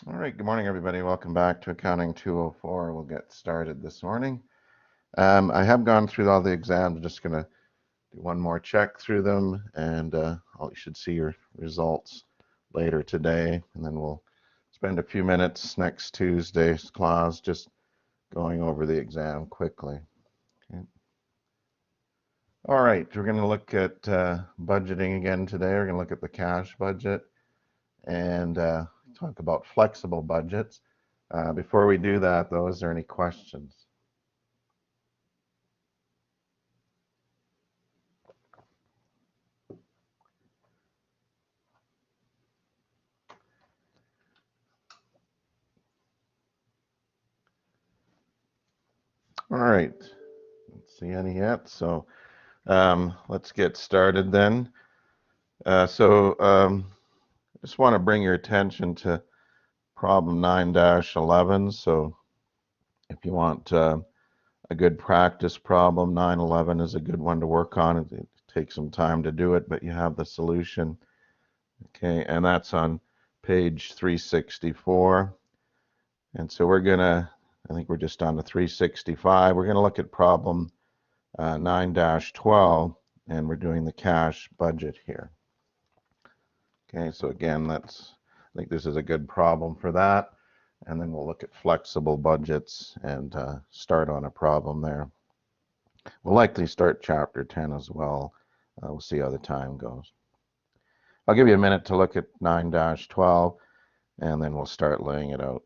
All right, good morning, everybody. Welcome back to Accounting 204. We'll get started this morning. I have gone through all the exams. I'm just going to do one more check through them, and you should see your results later today. And then we'll spend a few minutes next Tuesday's class just going over the exam quickly. Okay. All right, we're going to look at budgeting again today. We're going to look at the cash budget and talk about flexible budgets. Before we do that, though, is there any questions? All right, don't see any yet. So let's get started then. I just want to bring your attention to problem 9-11. So if you want a good practice problem, 9-11 is a good one to work on. It takes some time to do it, but you have the solution. Okay, and that's on page 364. And so I think we're just on to 365. We're going to look at problem 9-12, and we're doing the cash budget here. Okay, so again, I think this is a good problem for that. And then we'll look at flexible budgets and start on a problem there. We'll likely start chapter 10 as well. We'll see how the time goes. I'll give you a minute to look at 9-12, and then we'll start laying it out.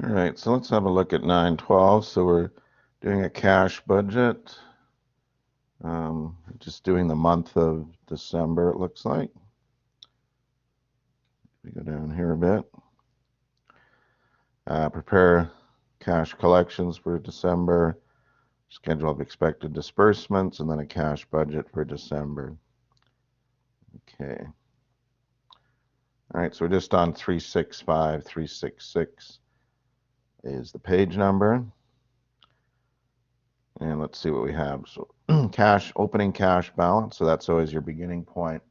All right, so let's have a look at 9-12. So we're doing a cash budget. Just doing the month of December, it looks like. We go down here a bit. Prepare cash collections for December, schedule of expected disbursements, and then a cash budget for December. Okay. All right, so we're just on 365, 366 is the page number. And let's see what we have. So opening cash balance. So that's always your beginning point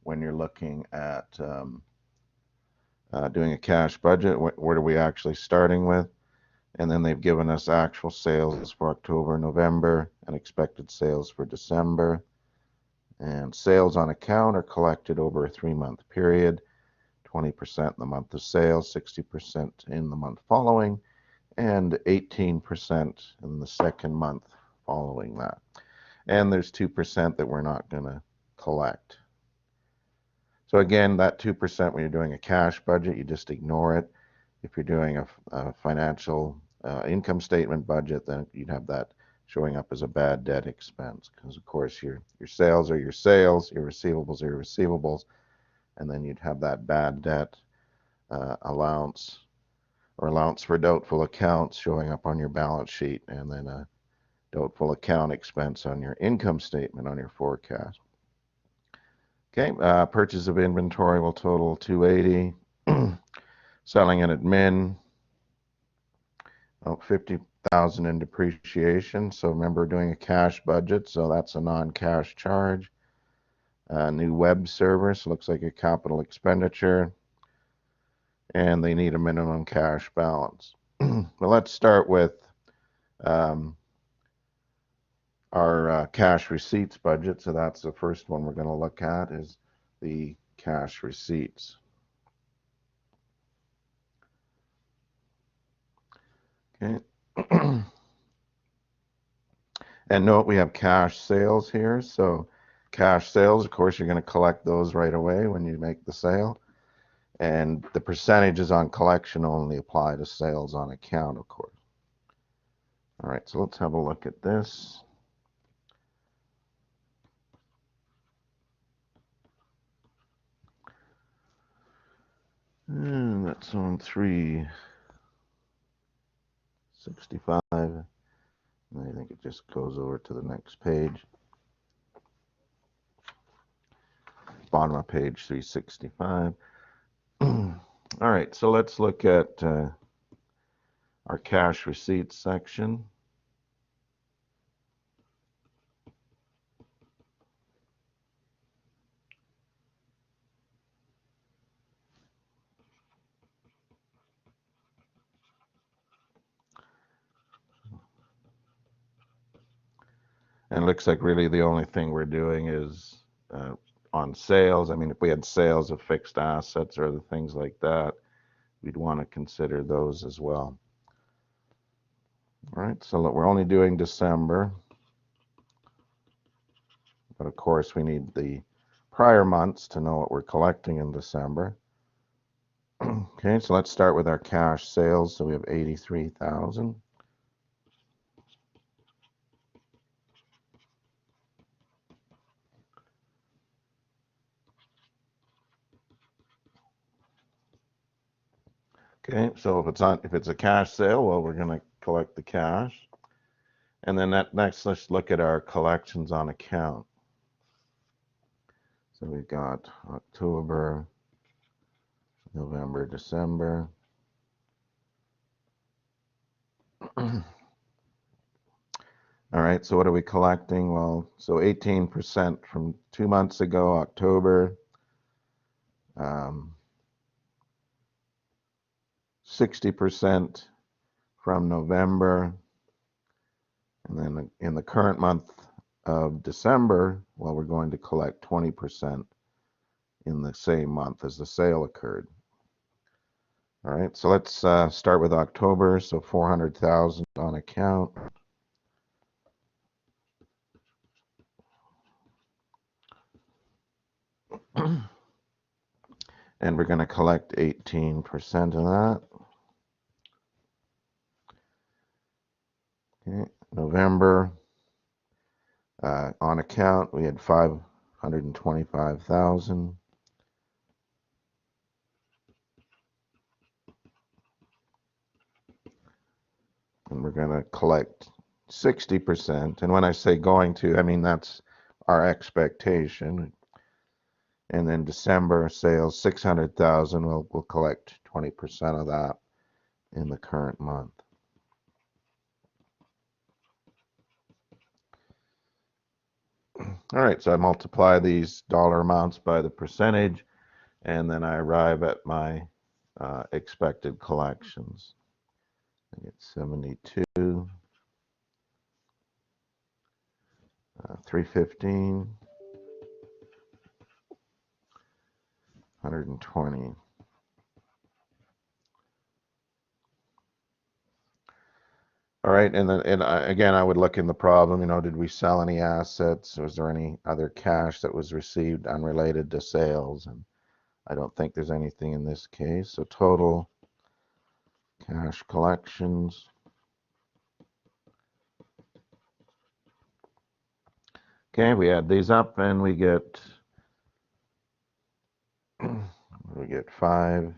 when you're looking at doing a cash budget. What are we actually starting with? And then they've given us actual sales for October, November, and expected sales for December. And sales on account are collected over a 3-month period, 20% in the month of sales, 60% in the month following, and 18% in the second month following that. And there's 2% that we're not going to collect. So again, that 2%, when you're doing a cash budget, you just ignore it. If you're doing a financial income statement budget, then you'd have that showing up as a bad debt expense, because of course your sales are your sales, your receivables are your receivables, and then you'd have that bad debt allowance or allowance for doubtful accounts showing up on your balance sheet, and then a doubtful account expense on your income statement on your forecast. Okay, purchase of inventory will total 280. Selling and admin, 50,000 in depreciation. So remember, doing a cash budget, so that's a non-cash charge. New web server, so looks like a capital expenditure, and they need a minimum cash balance. Well, let's start with um, our cash receipts budget. So that's the first one we're going to look at is the cash receipts. Okay. And note we have cash sales here. So cash sales, of course, you're going to collect those right away when you make the sale. And the percentages on collection only apply to sales on account, of course. All right, so let's have a look at this. And that's on 365. And I think it just goes over to the next page. Bottom of page 365. All right, so let's look at our cash receipts section. And it looks like really the only thing we're doing is on sales. I mean, if we had sales of fixed assets or other things like that, we'd want to consider those as well. All right, so we're only doing December. But of course, we need the prior months to know what we're collecting in December. Okay, so let's start with our cash sales. So we have 83,000. Okay, so if it's a cash sale, well, we're going to collect the cash. And then next, let's look at our collections on account. So we've got October, November, December. All right, so what are we collecting? Well, so 18% from 2 months ago, October. 60% from November. And then in the current month of December, well, we're going to collect 20% in the same month as the sale occurred. All right, so let's start with October. So 400,000 on account. And we're going to collect 18% of that. Okay. November, on account, we had 525,000. And we're going to collect 60%. And when I say going to, I mean that's our expectation. And then December sales, 600,000. We'll collect 20% of that in the current month. All right, so I multiply these dollar amounts by the percentage, and then I arrive at my expected collections. I get 72, 315, 120. All right, and then again, I would look in the problem. Did we sell any assets? Was there any other cash that was received unrelated to sales? And I don't think there's anything in this case. So total cash collections. Okay, we add these up and we get 590.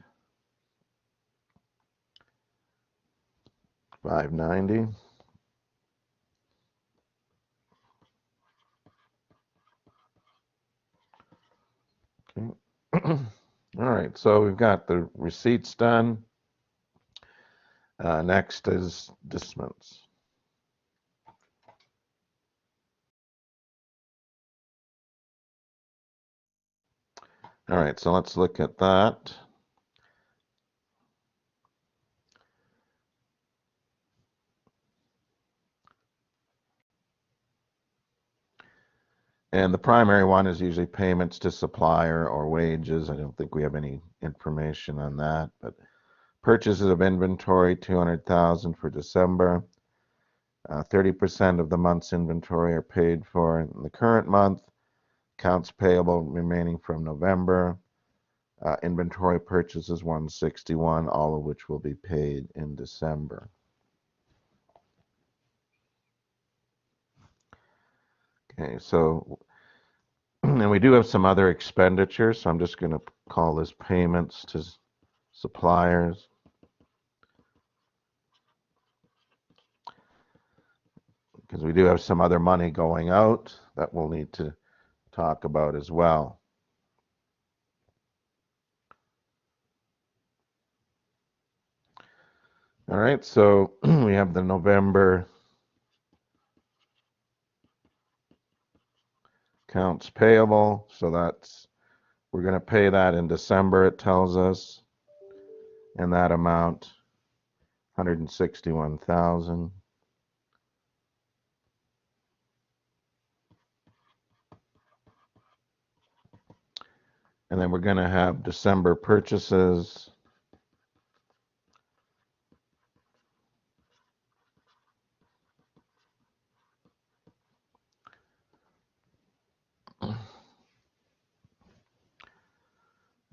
Okay. All right, so we've got the receipts done. Next is disbursements. All right, so let's look at that. And the primary one is usually payments to supplier or wages. I don't think we have any information on that, but purchases of inventory, 200,000 for December. 30% of the month's inventory are paid for in the current month. Accounts payable remaining from November. Inventory purchases 161, all of which will be paid in December. Okay, so and we do have some other expenditures, so I'm just going to call this payments to suppliers. Because we do have some other money going out that we'll need to talk about as well. All right, so we have the November accounts payable, so that's, we're going to pay that in December, it tells us, and that amount, 161,000. And then we're going to have December purchases.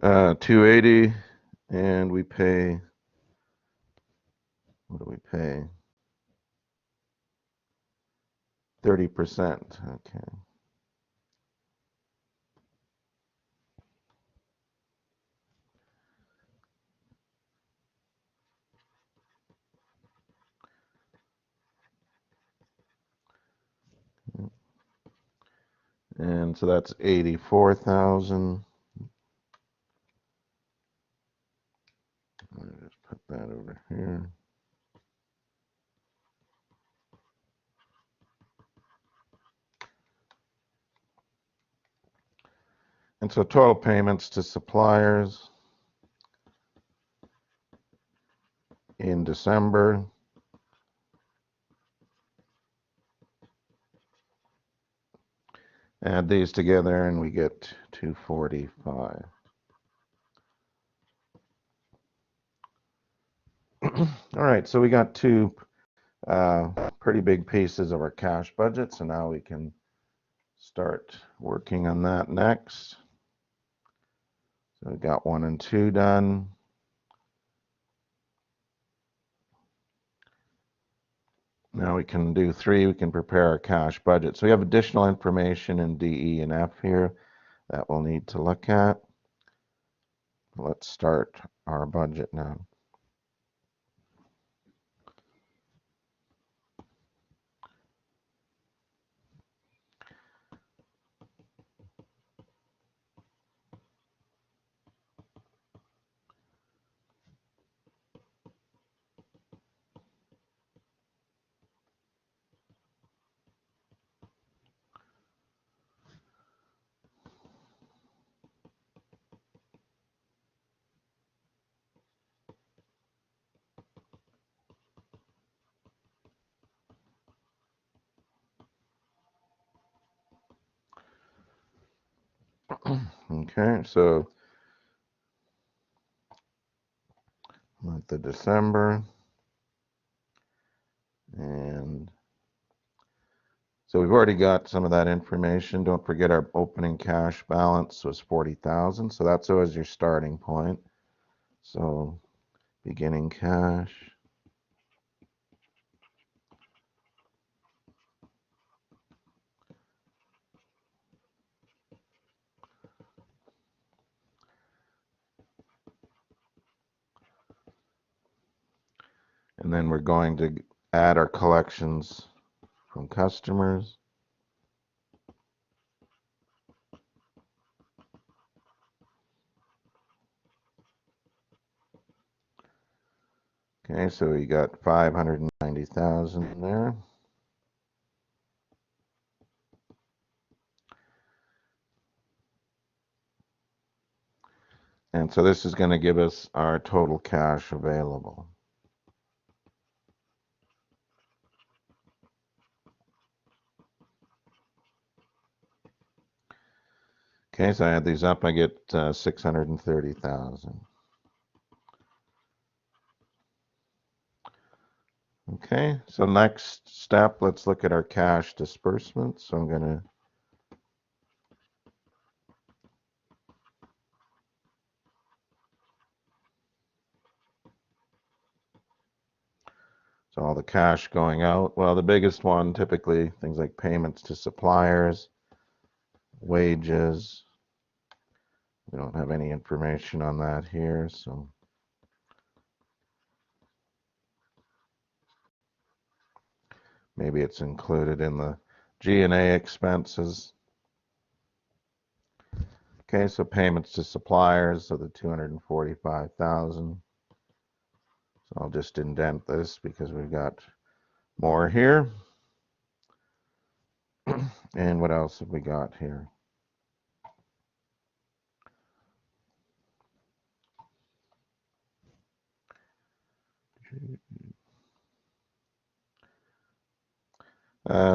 $280, and we pay, what do we pay? 30%, okay. And so that's 84,000. Let me just put that over here. And so total payments to suppliers in December. Add these together and we get 245. All right, so we got two pretty big pieces of our cash budget, so now we can start working on that next. So we got 1 and 2 done. Now we can do 3, we can prepare our cash budget. So we have additional information in D, E, and F here that we'll need to look at. Let's start our budget now. Okay, so month of December, and so we've already got some of that information. Don't forget our opening cash balance was 40,000, so that's always your starting point. So beginning cash. And then we're going to add our collections from customers. Okay, so we got 590,000 there. And so this is going to give us our total cash available. Okay, so I add these up, I get 630,000. Okay, so next step, let's look at our cash disbursements. So I'm going to so all the cash going out. Well, the biggest one, typically things like payments to suppliers, wages. We don't have any information on that here, so maybe it's included in the G&A expenses. Okay, so payments to suppliers, so the 245,000. So I'll just indent this because we've got more here. And what else have we got here?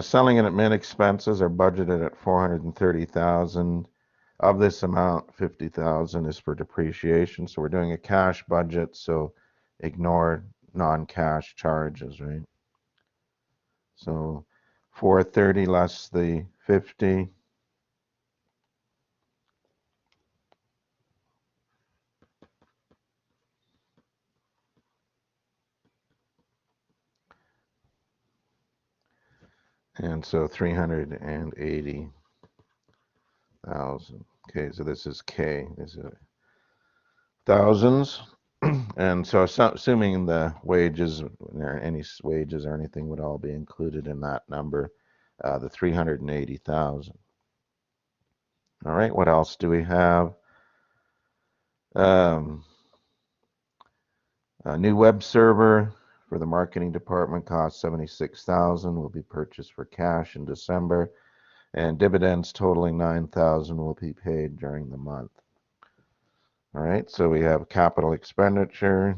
Selling and admin expenses are budgeted at 430,000. Of this amount, 50,000 is for depreciation. So we're doing a cash budget, so ignore non-cash charges, right? So 430 less the 50. And so 380,000. Okay, so this is K. This is thousands. And so assuming the wages, any wages or anything would all be included in that number, the 380,000. All right, what else do we have? A new web server for the marketing department costs 76,000, will be purchased for cash in December, and dividends totaling 9,000 will be paid during the month. All right, so we have capital expenditure.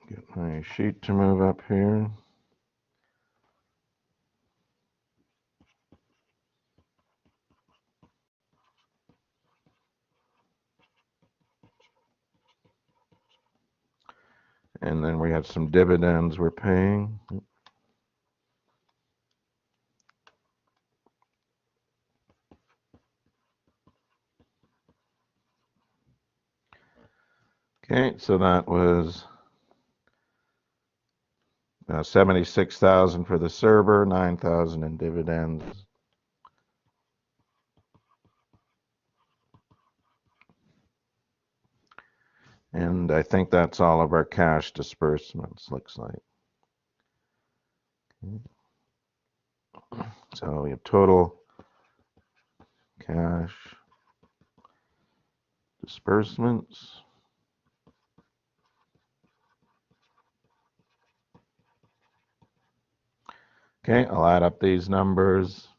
Get my sheet to move up here. And then we have some dividends we're paying. Okay, so that was 76,000 for the server, 9,000 in dividends. And I think that's all of our cash disbursements, looks like. So we have total cash disbursements. Okay, I'll add up these numbers.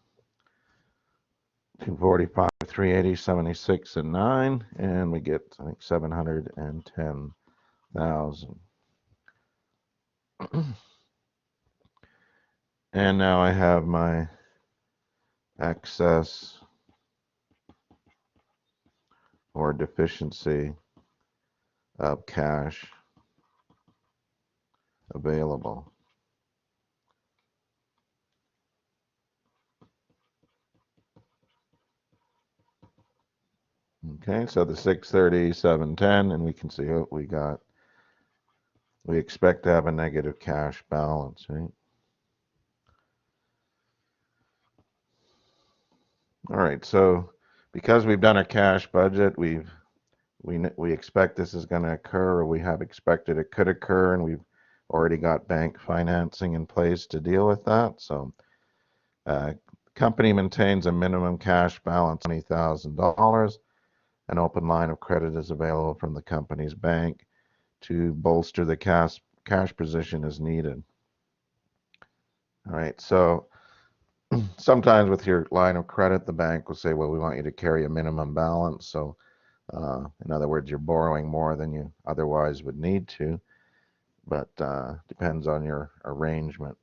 245, 380, 76, and 9, and we get, I think, 710,000. And now I have my excess or deficiency of cash available. Okay, so the 630, 710, and we can see what we got. We expect to have a negative cash balance, right? All right, so because we've done a cash budget, we expect this is going to occur, or we have expected it could occur, and we've already got bank financing in place to deal with that. So, company maintains a minimum cash balance of $20,000. An open line of credit is available from the company's bank to bolster the cash position as needed. All right, so sometimes with your line of credit, the bank will say, well, we want you to carry a minimum balance. So, in other words, you're borrowing more than you otherwise would need to, but depends on your arrangement.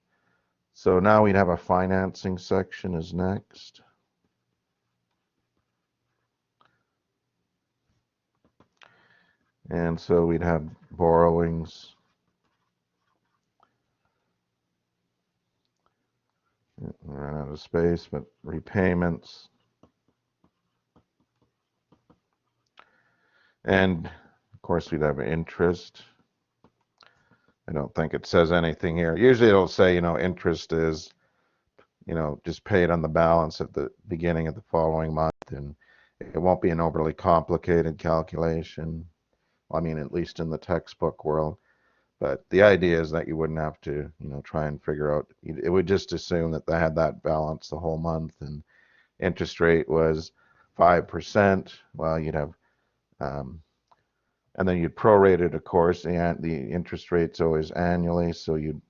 So now we'd have a financing section is next. And so we'd have borrowings. Run out of space, but repayments. And of course, we'd have interest. I don't think it says anything here. Usually it'll say, interest is, just pay it on the balance at the beginning of the following month. And it won't be an overly complicated calculation. I mean, at least in the textbook world. But the idea is that you wouldn't have to, try and figure out. It would just assume that they had that balance the whole month and interest rate was 5%. Well, you'd have, um, and then you'd prorate it, of course, and the interest rate's always annually, so you'd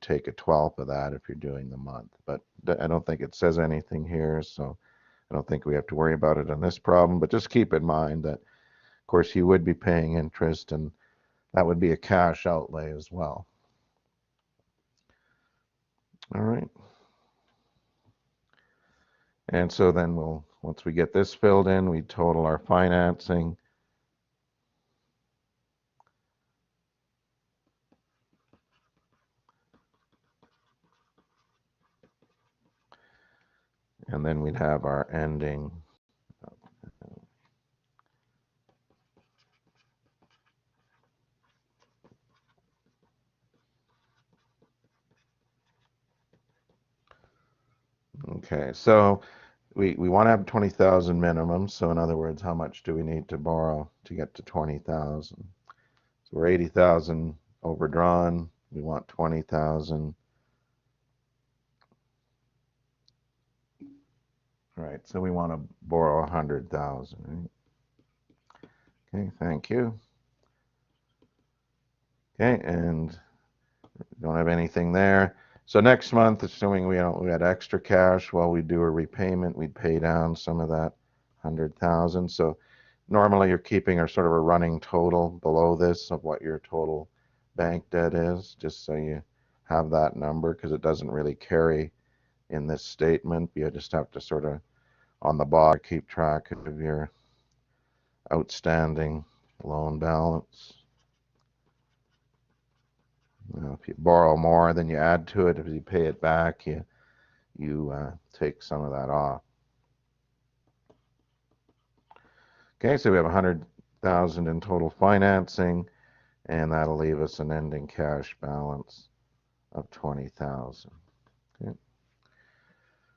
take a twelfth of that if you're doing the month. But I don't think it says anything here, so I don't think we have to worry about it on this problem. But just keep in mind that, of course, you would be paying interest, and that would be a cash outlay as well. All right. And so then once we get this filled in, we total our financing. And then we'd have our ending. Okay, so we want to have 20,000 minimum. So in other words, how much do we need to borrow to get to 20,000? So we're 80,000 overdrawn. We want 20,000. Right, so we want to borrow 100,000, right? Okay, thank you. Okay, and don't have anything there. So next month, assuming we had extra cash, while we do a repayment, we'd pay down some of that 100,000. So normally you're keeping a sort of a running total below this of what your total bank debt is, just so you have that number, because it doesn't really carry in this statement. You just have to sort of on the bottom keep track of your outstanding loan balance. If you borrow more, then you add to it. If you pay it back, you take some of that off. Okay, so we have 100,000 in total financing, and that'll leave us an ending cash balance of 20,000. Okay.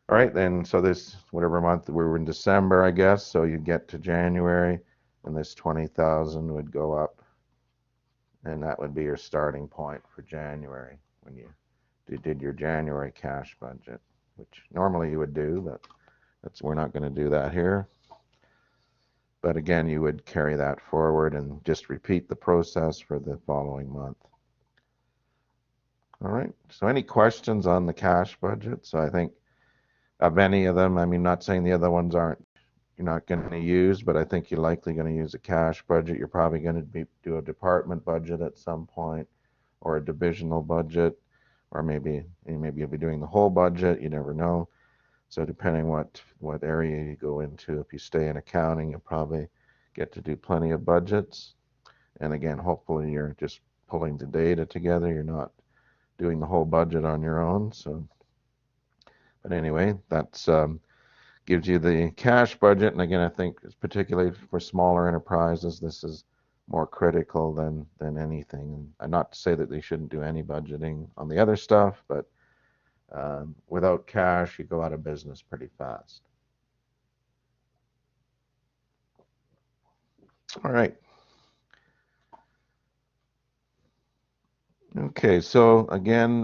All right, then, so this, whatever month, we were in December, I guess, so you get to January, and this 20,000 would go up, and that would be your starting point for January when you did your January cash budget, which normally you would do, but we're not going to do that here. But again, you would carry that forward and just repeat the process for the following month. All right, so any questions on the cash budget? So I think of any of them, I mean, not saying the other ones you're not going to use, but I think you're likely going to use a cash budget. You're probably going to do a department budget at some point, or a divisional budget, or maybe you'll be doing the whole budget. You never know. So depending what area you go into, if you stay in accounting, you'll probably get to do plenty of budgets. And again, hopefully you're just pulling the data together. You're not doing the whole budget on your own. So, but anyway, that's gives you the cash budget. And again, I think particularly for smaller enterprises, this is more critical than anything. And not to say that they shouldn't do any budgeting on the other stuff, but without cash, you go out of business pretty fast. All right. Okay, so again,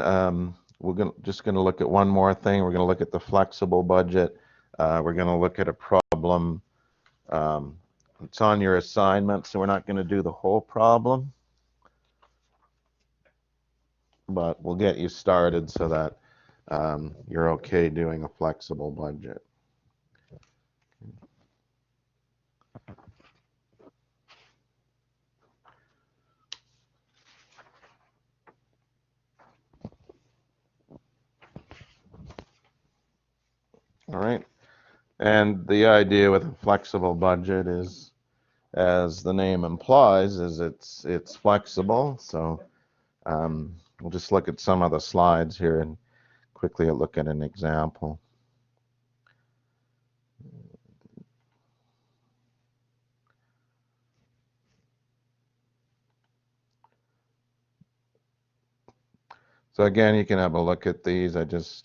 just going to look at one more thing. We're going to look at the flexible budget. We're going to look at a problem. It's on your assignment, so we're not going to do the whole problem, but we'll get you started so that you're okay doing a flexible budget. All right. And the idea with a flexible budget is, as the name implies, is it's flexible. So we'll just look at some of the slides here and quickly look at an example. So again, you can have a look at these. This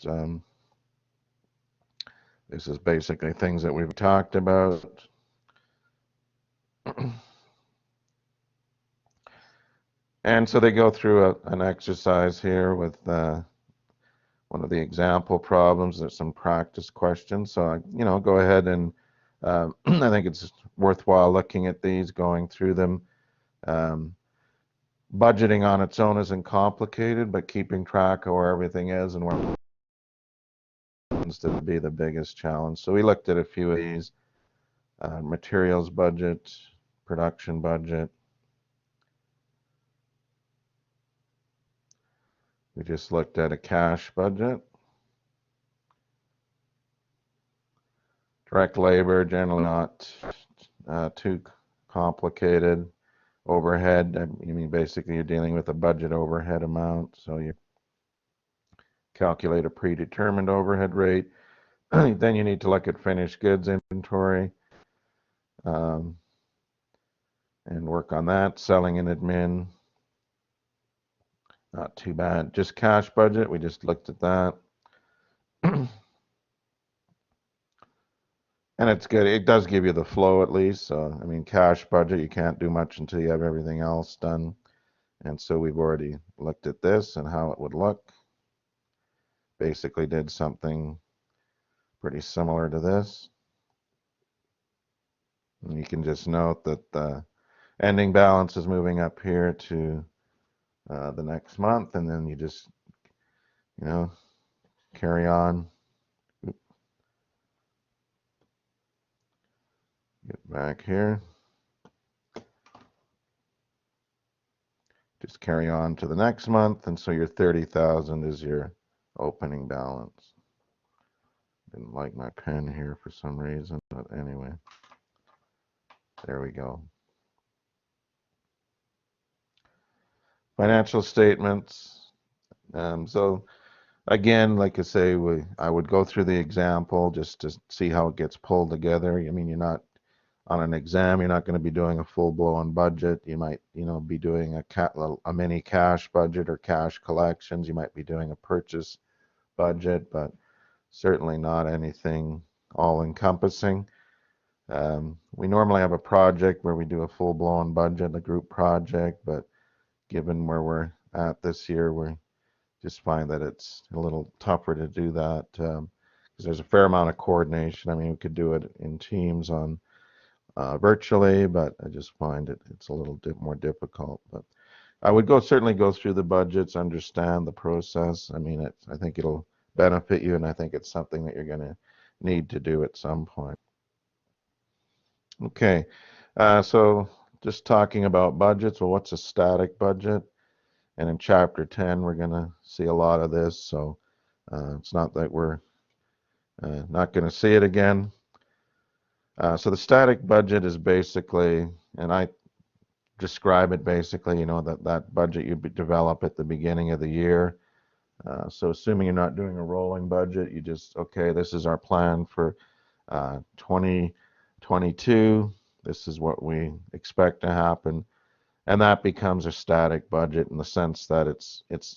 is basically things that we've talked about. And so they go through an exercise here with one of the example problems. There's some practice questions. So, go ahead and I think it's worthwhile looking at these, going through them. Um, Budgeting on its own isn't complicated, but keeping track of where everything is and where tends to be the biggest challenge. So we looked at a few of these: materials budget, production budget. We just looked at a cash budget. Direct labor, generally not too complicated. Overhead, I mean, basically you're dealing with a budget overhead amount, so you calculate a predetermined overhead rate. Then you need to look at finished goods inventory um, and work on that. Selling and admin, not too bad. Just cash budget, we just looked at that. And it's good. It does give you the flow at least. So, I mean, cash budget, you can't do much until you have everything else done. And so we've already looked at this and how it would look. Basically did something pretty similar to this. And you can just note that the ending balance is moving up here to the next month, and then you just, carry on. Get back here. Just carry on to the next month, and so your 30,000 is your opening balance. Didn't like my pen here for some reason, but anyway, there we go. Financial statements. So again, like I say, I would go through the example just to see how it gets pulled together. I mean, you're not on an exam, you're not going to be doing a full-blown budget. You might, be doing a mini cash budget or cash collections. You might be doing a purchase budget, but certainly not anything all-encompassing. We normally have a project where we do a full-blown budget, a group project, but given where we're at this year, we just find that it's a little tougher to do that because there's a fair amount of coordination. I mean, we could do it in teams on virtually, but I just find it's a little bit more difficult. But I would certainly go through the budgets, understand the process. I mean, I think it'll benefit you, and I think it's something that you're going to need to do at some point. Okay, so just talking about budgets. Well, what's a static budget? And in Chapter 10, we're going to see a lot of this. So it's not that we're not going to see it again. So the static budget is basically, and I describe it basically, that budget you develop at the beginning of the year. So assuming you're not doing a rolling budget, you just, okay, this is our plan for 2022. This is what we expect to happen. And that becomes a static budget in the sense that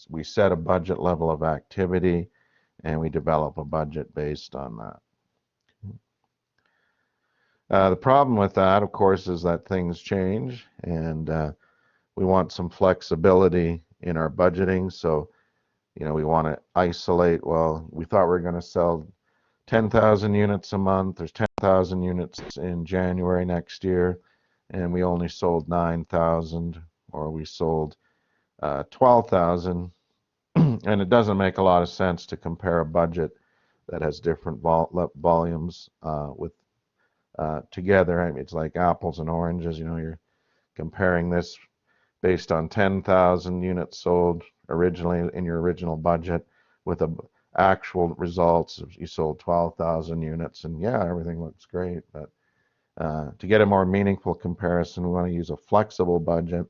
we set a budget level of activity and we develop a budget based on that. The problem with that, of course, is that things change, and we want some flexibility in our budgeting. So, we want to isolate, well, we thought we were going to sell 10,000 units a month. There's 10,000 units in January next year, and we only sold 9,000, or we sold 12,000. And it doesn't make a lot of sense to compare a budget that has different volumes with together. I mean, it's like apples and oranges. You know, you're comparing this based on 10,000 units sold originally in your original budget with a actual results. You sold 12,000 units, and yeah, everything looks great. But to get a more meaningful comparison, we want to use a flexible budget.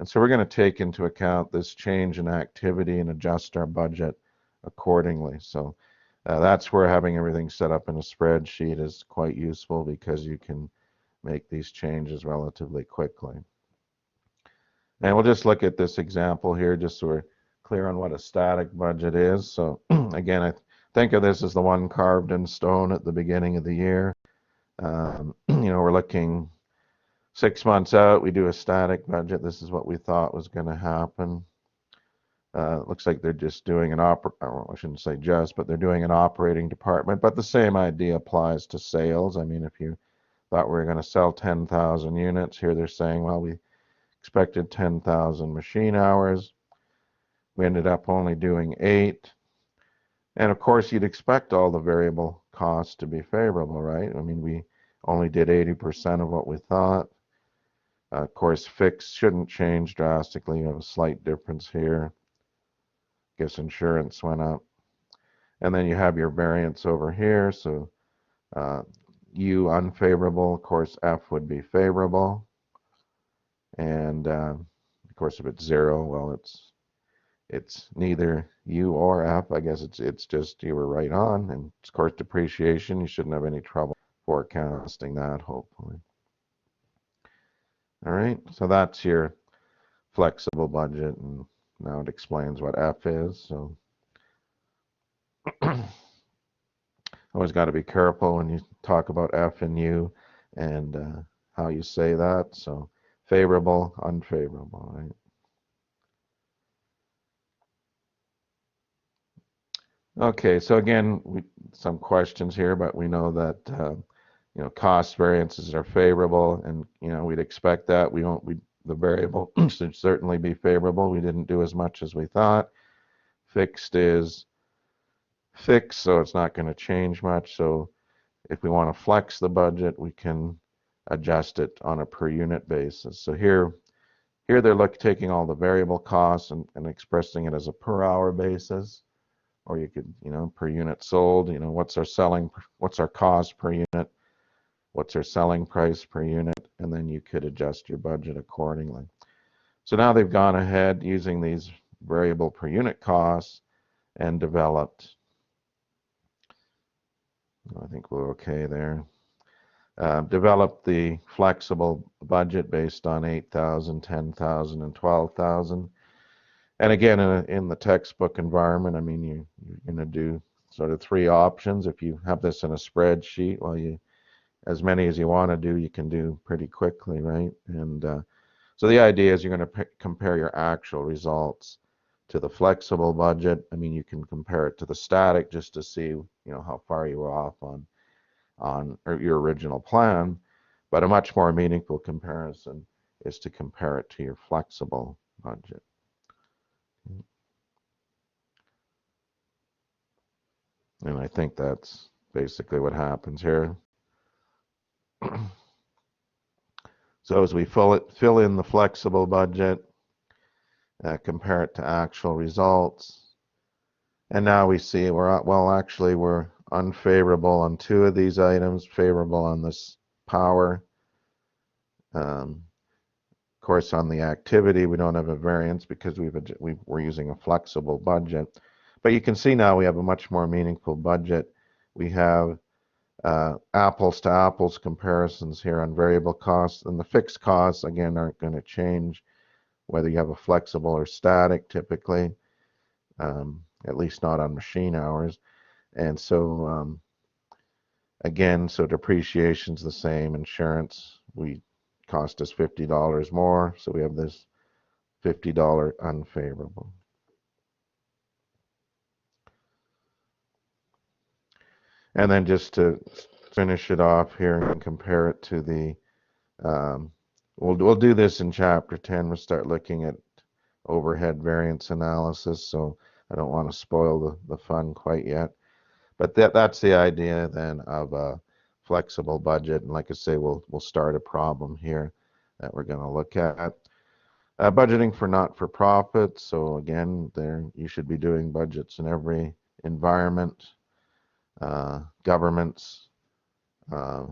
And so we're going to take into account this change in activity and adjust our budget accordingly. So that's where having everything set up in a spreadsheet is quite useful, because you can make these changes relatively quickly. And we'll just look at this example here just so we're clear on what a static budget is. So again, I think of this as the one carved in stone at the beginning of the year. You know, we're looking 6 months out, we do a static budget. This is what we thought was going to happen. Looks like they're just doing an I shouldn't say just, but they're doing an operating department. But the same idea applies to sales. I mean, if you thought we were going to sell 10,000 units, here they're saying, well, we expected 10,000 machine hours. We ended up only doing 8. And of course, you'd expect all the variable costs to be favorable, right? I mean, we only did 80% of what we thought. Of course, fixed shouldn't change drastically. You have a slight difference here. Guess insurance went up. And then you have your variance over here. So U unfavorable. Of course, F would be favorable. And of course, if it's 0, well, it's neither U or F. I guess it's just you were right on. And of course, depreciation, you shouldn't have any trouble forecasting that, hopefully. All right, so that's your flexible budget, and now it explains what F is. So always got to be careful when you talk about F and U and how you say that. So favorable, unfavorable, right? Okay, so again, some questions here, but we know that you know, cost variances are favorable, and you know, we'd expect that. The variable should certainly be favorable. We didn't do as much as we thought. Fixed is fixed, so it's not going to change much. So if we want to flex the budget, we can adjust it on a per unit basis. So here they're taking all the variable costs and expressing it as a per hour basis, or you could, you know, per unit sold. You know, what's our cost per unit, what's our selling price per unit, and then you could adjust your budget accordingly. So now they've gone ahead using these variable per unit costs and developed. I think we're okay there. Developed the flexible budget based on 8,000, 10,000, and 12,000. And again, in the textbook environment, I mean, you're going to do sort of 3 options. If you have this in a spreadsheet, well, as many as you want to do, you can do pretty quickly, right? And so the idea is you're going to compare your actual results to the flexible budget. I mean, you can compare it to the static just to see, you know, how far you were off on your original plan. But a much more meaningful comparison is to compare it to your flexible budget. And I think that's basically what happens here. So as we fill in the flexible budget, compare it to actual results, and now we see we're unfavorable on 2 of these items, favorable on this power. Of course, on the activity, we don't have a variance because we're using a flexible budget. But you can see now we have a much more meaningful budget. We have apples to apples comparisons here on variable costs, and the fixed costs again aren't going to change whether you have a flexible or static typically, at least not on machine hours. And so again, so depreciation's the same. Insurance cost us $50 more, so we have this $50 unfavorable. And then just to finish it off here and compare it to the, we'll do this in chapter 10. We'll start looking at overhead variance analysis. So I don't want to spoil the fun quite yet. But that's the idea then of a flexible budget. And like I say, we'll start a problem here that we're going to look at. Budgeting for not-for-profit. So again, there you should be doing budgets in every environment, governments, uh,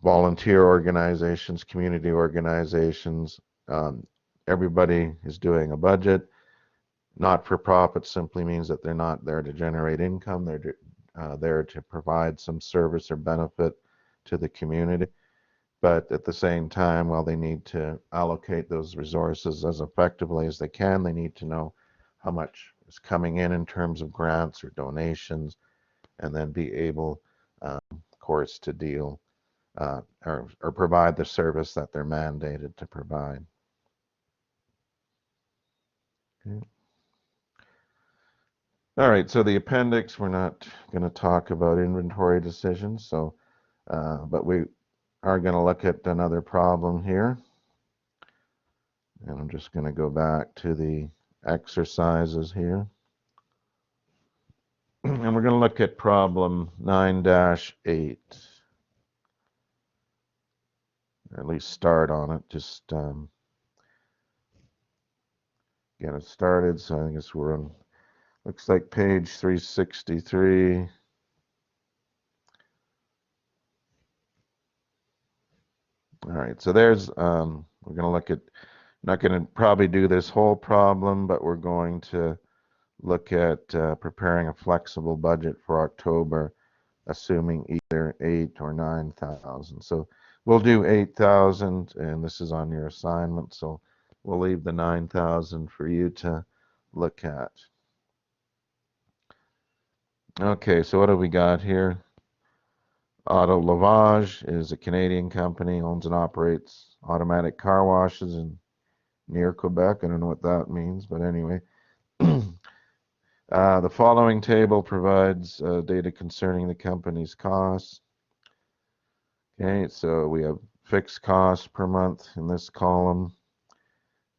volunteer organizations, community organizations. Um, Everybody is doing a budget. Not-for-profit simply means that they're not there to generate income. They're there to provide some service or benefit to the community. But at the same time, while they need to allocate those resources as effectively as they can, they need to know how much is coming in terms of grants or donations, and then be able, of course, to deal or provide the service that they're mandated to provide. Okay. All right, so the appendix, we're not going to talk about inventory decisions, so but we are going to look at another problem here. And I'm just going to go back to the exercises here. And we're going to look at problem 9-8. Or at least start on it, just get it started. So I guess we're on, looks like page 363. All right, so there's, we're going to look at, not going to probably do this whole problem, but we're going to look at preparing a flexible budget for October, assuming either 8 or 9,000. So we'll do 8,000, and this is on your assignment, so we'll leave the 9,000 for you to look at. Okay, so what have we got here? Auto Lavage is a Canadian company, owns and operates automatic car washes near Quebec. I don't know what that means, but anyway. The following table provides data concerning the company's costs. Okay, so we have fixed costs per month in this column,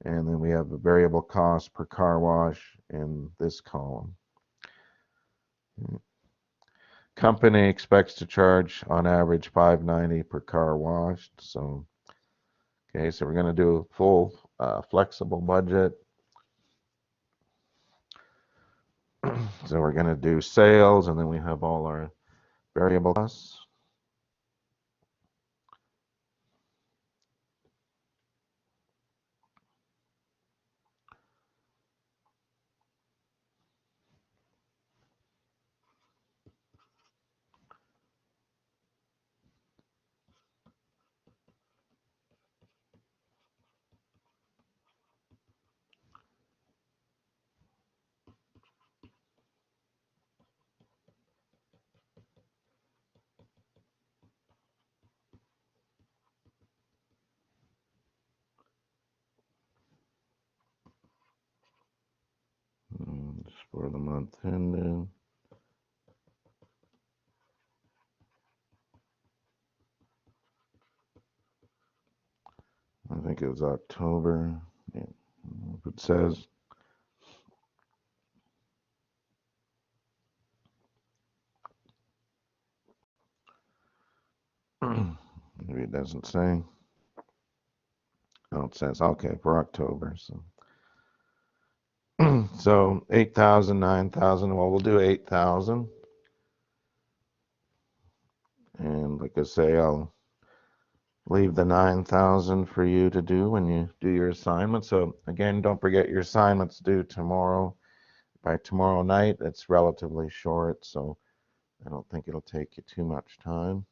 and then we have a variable cost per car wash in this column. Company expects to charge on average $5.90 per car washed. So, okay, so we're going to do a full flexible budget. So we're going to do sales, and then we have all our variable costs. Just for the month ending. I think it was October. Yeah, if it says. Maybe it doesn't say. Oh, it says, okay, for October. So, so 8,000, 9,000. Well, we'll do 8,000. And like I say, I'll leave the 9,000 for you to do when you do your assignment. So again, don't forget your assignment's due tomorrow. By tomorrow night, it's relatively short, so I don't think it'll take you too much time.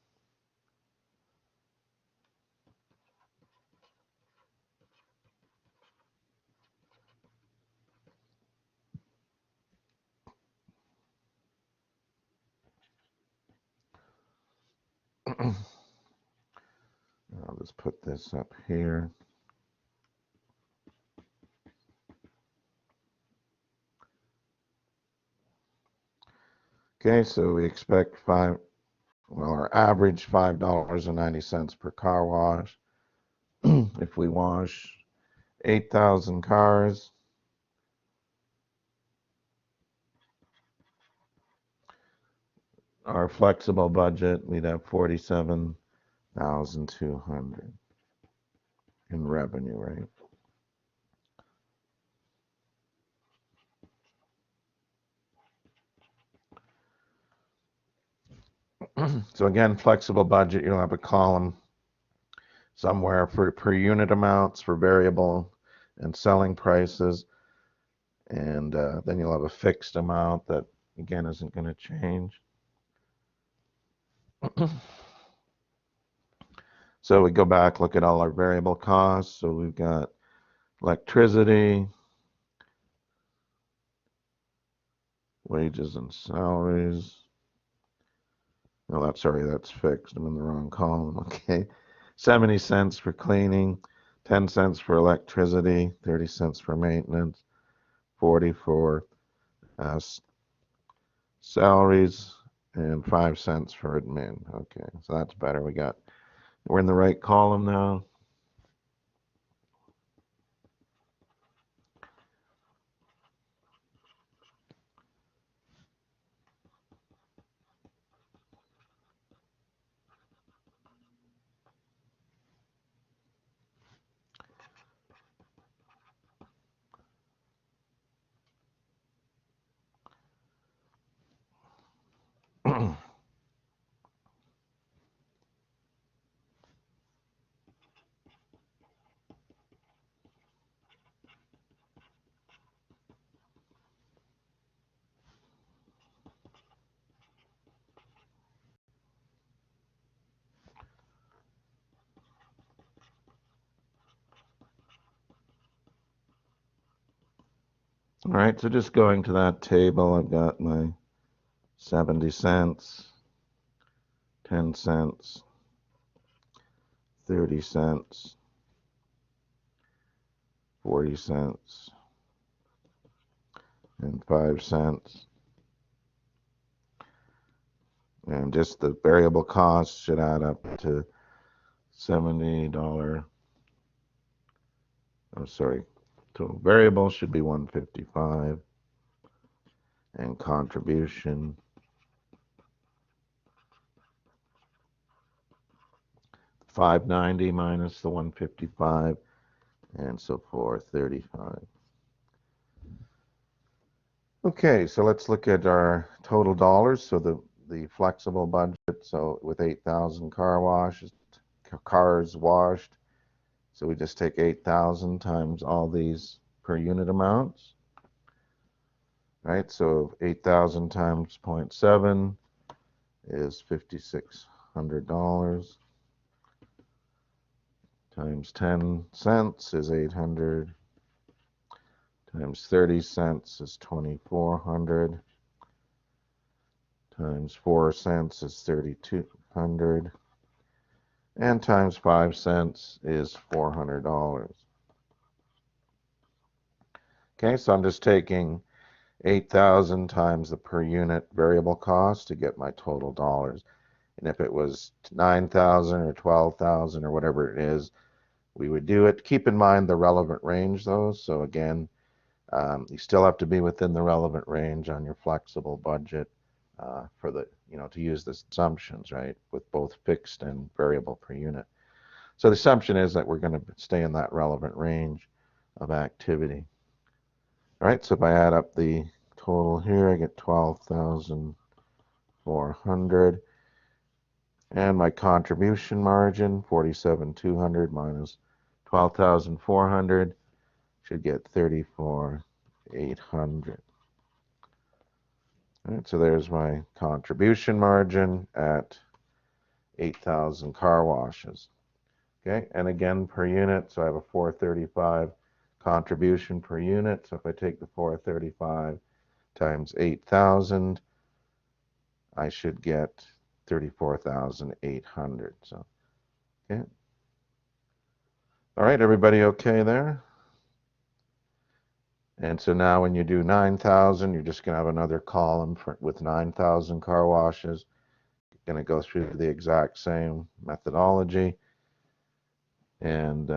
I'll just put this up here. Okay, so we expect our average $5.90 per car wash. If we wash 8,000 cars, our flexible budget, we'd have 47,200 in revenue, right? So again, flexible budget, you'll have a column somewhere for per unit amounts for variable and selling prices, and then you'll have a fixed amount that again isn't going to change. So we go back, look at all our variable costs. So we've got electricity, wages and salaries. No, that's fixed. I'm in the wrong column. Okay. 70 cents for cleaning, 10 cents for electricity, 30 cents for maintenance, 40 for uh, salaries, and 5 cents for admin. Okay, so that's better. We're in the right column now. All right, so just going to that table, I've got my 70 cents, 10 cents, 30 cents, 40 cents, and 5 cents. And just the variable costs should add up to $70. Oh, sorry. So variable should be 155, and contribution 590 minus the 155, and so forth, 35. Okay, so let's look at our total dollars. So the flexible budget, so with 8,000 cars washed, so we just take 8,000 times all these per unit amounts, right? So 8,000 times 0.7 is $5,600, times 10 cents is 800, times 30 cents is 2,400, times 4 cents is 3,200, and times 5 cents is $400. Okay, so I'm just taking 8,000 times the per unit variable cost to get my total dollars. And if it was 9,000 or 12,000 or whatever it is, we would do it. Keep in mind the relevant range though. So again, you still have to be within the relevant range on your flexible budget for the, to use the assumptions, right, with both fixed and variable per unit. So the assumption is that we're going to stay in that relevant range of activity. All right, so if I add up the total here, I get 12,400. And my contribution margin, 47,200 minus 12,400, should get 34,800. All right, so there's my contribution margin at 8,000 car washes. Okay, and again per unit, so I have a 435 contribution per unit. So if I take the 435 times 8,000, I should get 34,800. So, okay. All right, everybody okay there? And so now when you do 9,000, you're just going to have another column with 9,000 car washes. You're going to go through the exact same methodology, and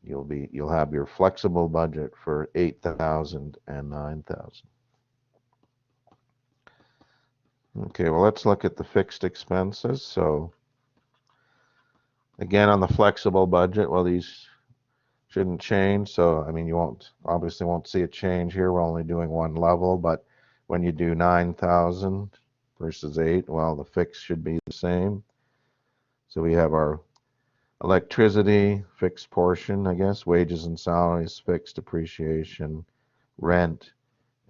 you'll have your flexible budget for 8,000 and 9,000. Okay, well, let's look at the fixed expenses. So again, on the flexible budget, well, these shouldn't change. So, I mean, you obviously won't see a change here. We're only doing one level, but when you do 9,000 versus 8, well, the fixed should be the same. So we have our electricity, fixed portion, I guess, wages and salaries, fixed depreciation, rent,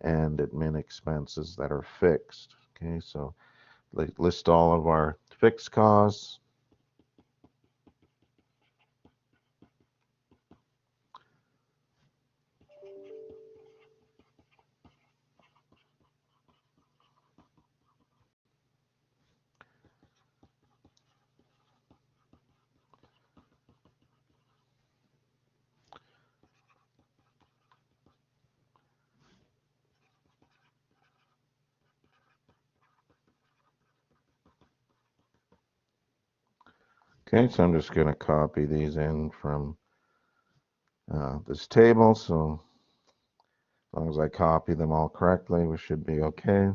and admin expenses that are fixed. Okay, so list all of our fixed costs. Okay, so I'm just going to copy these in from this table. So as long as I copy them all correctly, we should be okay.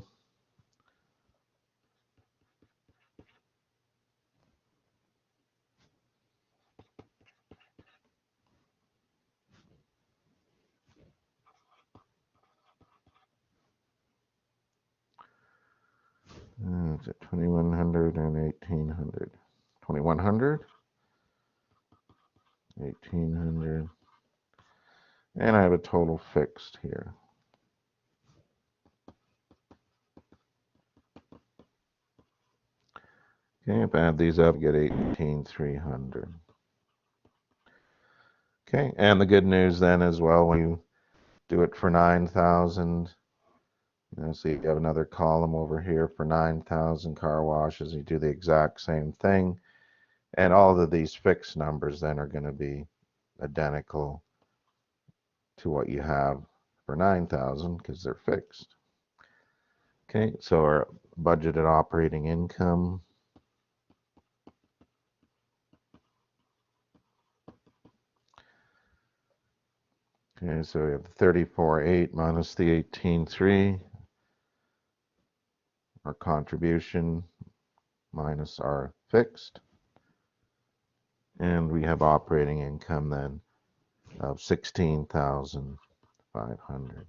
It's at 2100 and 1800. 2100, 1800, and I have a total fixed here. Okay, if I add these up, get 18,300. Okay, and the good news then as well, when you do it for 9,000, so you have another column over here for 9,000 car washes. You do the exact same thing, and all of these fixed numbers then are going to be identical to what you have for 9,000 because they're fixed. Okay, so our budgeted operating income. Okay, so we have 34.8 minus the 18.3, our contribution minus our fixed, and we have operating income then of 16,500.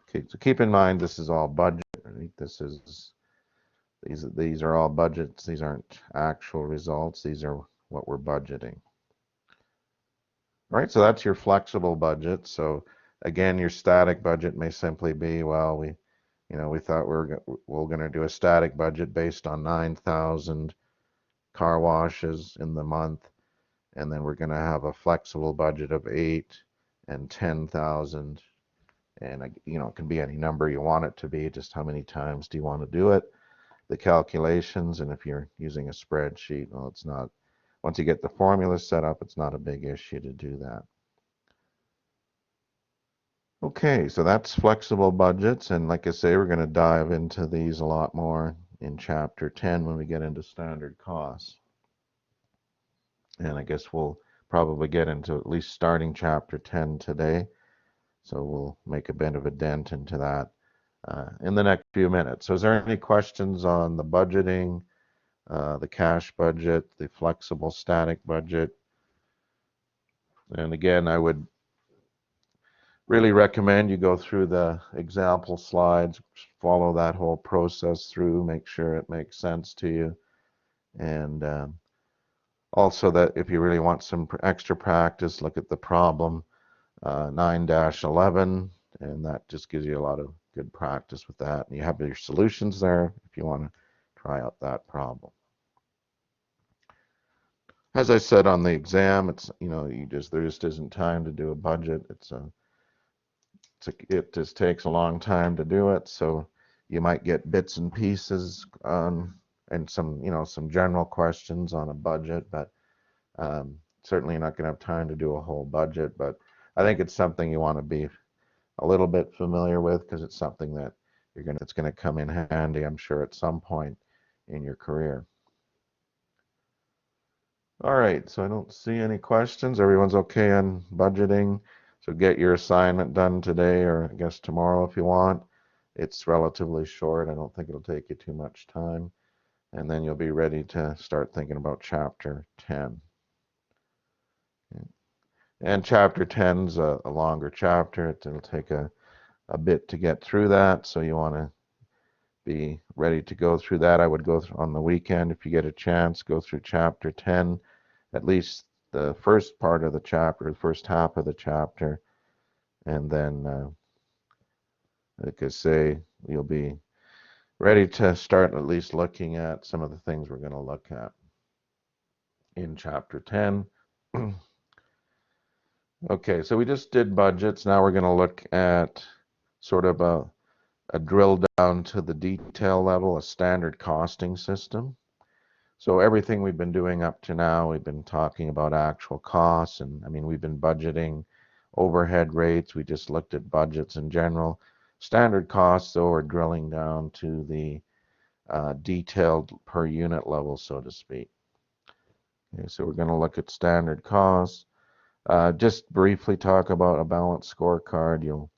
Okay, so keep in mind this is all budget. Right? These are all budgets. These aren't actual results. These are what we're budgeting. All right, so that's your flexible budget. So again, your static budget may simply be, well, we thought we're going to do a static budget based on 9,000 car washes in the month, and then we're going to have a flexible budget of 8 and 10,000, and it can be any number you want it to be. Just how many times do you want to do it? The calculations, and if you're using a spreadsheet, well, it's not. Once you get the formula set up, it's not a big issue to do that. Okay, so that's flexible budgets, and like I say, we're going to dive into these a lot more in Chapter 10 when we get into standard costs. And I guess we'll probably get into at least starting Chapter 10 today, so we'll make a bit of a dent into that in the next few minutes. So is there any questions on the budgeting, the cash budget, the flexible static budget? And again, I would really recommend you go through the example slides, follow that whole process through, make sure it makes sense to you. And also that if you really want some extra practice, look at the problem 9-11, and that just gives you a lot of good practice with that. And you have your solutions there if you want to try out that problem. As I said on the exam, it's there just isn't time to do a budget. It just takes a long time to do it, so you might get bits and pieces and some general questions on a budget, but certainly you're not going to have time to do a whole budget. But I think it's something you want to be a little bit familiar with because it's something that it's going to come in handy, I'm sure, at some point in your career. All right, so I don't see any questions. Everyone's okay on budgeting. So get your assignment done today, or I guess tomorrow if you want. It's relatively short. I don't think it'll take you too much time. And then you'll be ready to start thinking about chapter 10. And chapter 10's a longer chapter. It'll take a bit to get through that, so you want to be ready to go through that. I would go on the weekend if you get a chance, go through chapter 10, at least the first part of the chapter, the first half of the chapter, and then, like I say, you'll be ready to start at least looking at some of the things we're going to look at in chapter 10. Okay, so we just did budgets. Now we're going to look at sort of a drill down to the detail level, a standard costing system. So everything we've been doing up to now, we've been talking about actual costs, and I mean, we've been budgeting overhead rates. We just looked at budgets in general. Standard costs, though, are drilling down to the detailed per unit level, so to speak. Okay, so we're going to look at standard costs. Just briefly talk about a balanced scorecard. You'll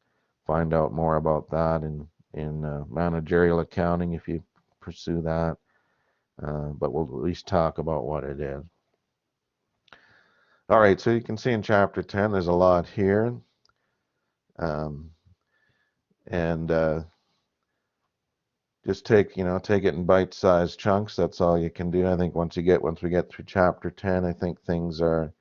find out more about that in managerial accounting if you pursue that. But we'll at least talk about what it is. All right, so you can see in chapter 10, there's a lot here. And just take it in bite-sized chunks. That's all you can do. I think once we get through chapter 10, I think things are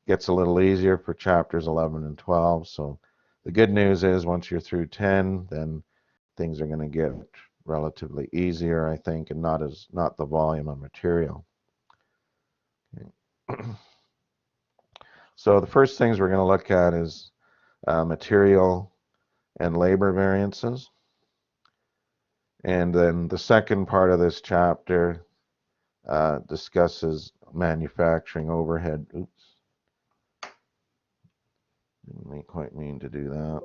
gets a little easier for chapters 11 and 12. So the good news is once you're through 10, then things are going to get relatively easier, I think, and not the volume of material. Okay. So the first things we're going to look at is material and labor variances. And then the second part of this chapter discusses manufacturing overhead. Oops. Didn't quite mean to do that.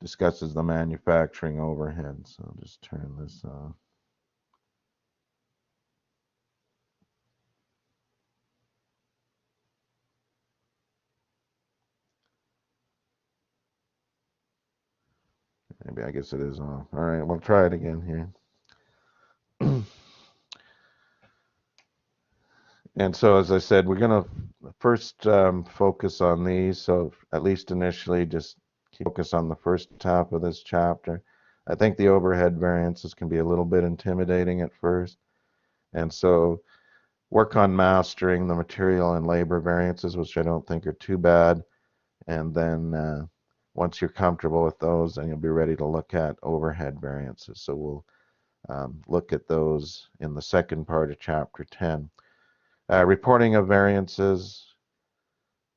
Discusses the manufacturing overhead. So I'll just turn this off. Maybe I guess it is off. All right, we'll try it again here. And so, as I said, we're going to first focus on these. So at least initially, just focus on the first half of this chapter. I think the overhead variances can be a little bit intimidating at first. And so work on mastering the material and labor variances, which I don't think are too bad. And then once you're comfortable with those, then you'll be ready to look at overhead variances. So we'll look at those in the second part of chapter 10. Reporting of variances,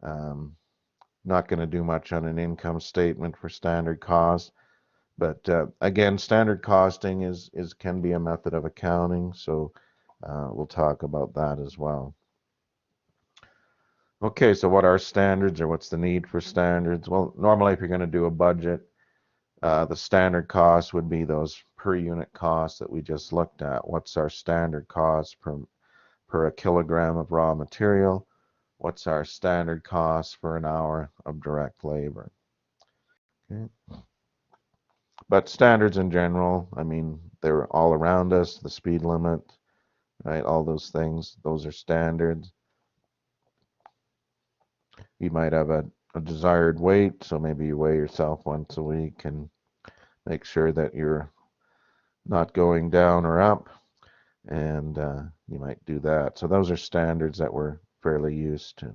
not going to do much on an income statement for standard cost, but again, standard costing can be a method of accounting, so we'll talk about that as well. Okay, so what are standards, or what's the need for standards? Well, normally if you're going to do a budget, the standard cost would be those per unit costs that we just looked at. What's our standard cost per a kilogram of raw material? What's our standard cost for an hour of direct labor? Okay. But standards in general, I mean, they're all around us, the speed limit, right? All those things, those are standards. You might have a desired weight, so maybe you weigh yourself once a week and make sure that you're not going down or up, and you might do that. So those are standards that we're fairly used to.